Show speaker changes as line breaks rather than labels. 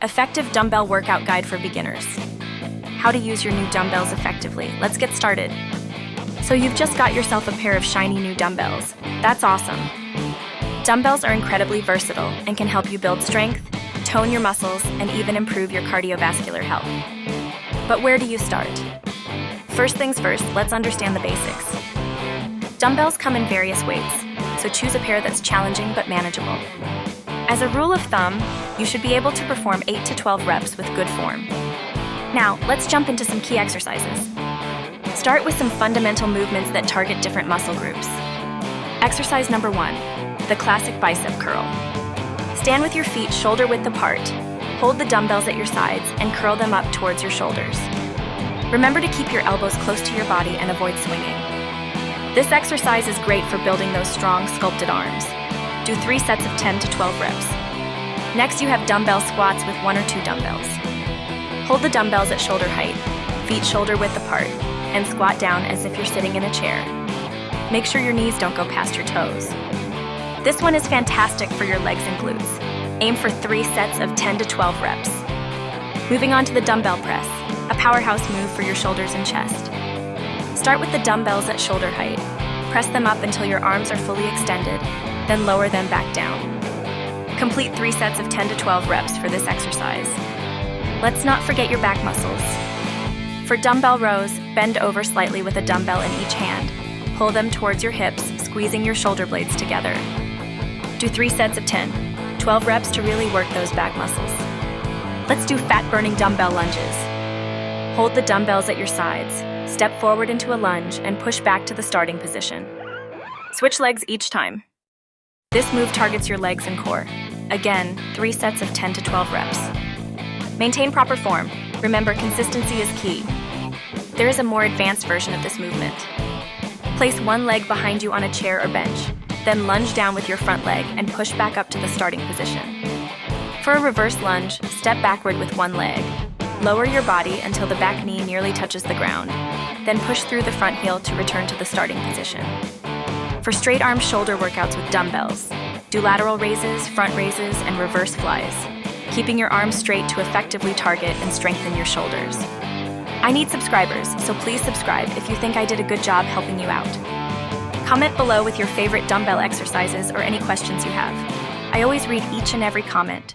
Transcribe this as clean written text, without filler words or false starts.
Effective Dumbbell Workout Guide for Beginners. How to use your new dumbbells effectively. Let's get started. So you've just got yourself a pair of shiny new dumbbells. That's awesome. Dumbbells are incredibly versatile and can help you build strength, tone your muscles, and even improve your cardiovascular health. But where do you start? First things first, let's understand the basics. Dumbbells come in various weights, so choose a pair that's challenging but manageable. As a rule of thumb, you should be able to perform 8 to 12 reps with good form. Now, let's jump into some key exercises. Start with some fundamental movements that target different muscle groups. Exercise number 1, the classic bicep curl. Stand with your feet shoulder-width apart, hold the dumbbells at your sides, and curl them up towards your shoulders. Remember to keep your elbows close to your body and avoid swinging. This exercise is great for building those strong, sculpted arms. Do 3 sets of 10 to 12 reps. Next, you have dumbbell squats with 1 or 2 dumbbells. Hold the dumbbells at shoulder height, feet shoulder-width apart, and squat down as if you're sitting in a chair. Make sure your knees don't go past your toes. This one is fantastic for your legs and glutes. Aim for 3 sets of 10 to 12 reps. Moving on to the dumbbell press, a powerhouse move for your shoulders and chest. Start with the dumbbells at shoulder height. Press them up until your arms are fully extended, then lower them back down. Complete 3 sets of 10 to 12 reps for this exercise. Let's not forget your back muscles. For dumbbell rows, bend over slightly with a dumbbell in each hand. Pull them towards your hips, squeezing your shoulder blades together. Do 3 sets of 10, 12 reps to really work those back muscles. Let's do fat-burning dumbbell lunges. Hold the dumbbells at your sides, step forward into a lunge, and push back to the starting position. Switch legs each time. This move targets your legs and core. Again, 3 sets of 10 to 12 reps. Maintain proper form. Remember, consistency is key. There is a more advanced version of this movement. Place one leg behind you on a chair or bench, then lunge down with your front leg and push back up to the starting position. For a reverse lunge, step backward with one leg. Lower your body until the back knee nearly touches the ground, then push through the front heel to return to the starting position. For straight arm shoulder workouts with dumbbells, do lateral raises, front raises, and reverse flies, keeping your arms straight to effectively target and strengthen your shoulders. I need subscribers, so please subscribe if you think I did a good job helping you out. Comment below with your favorite dumbbell exercises or any questions you have. I always read each and every comment.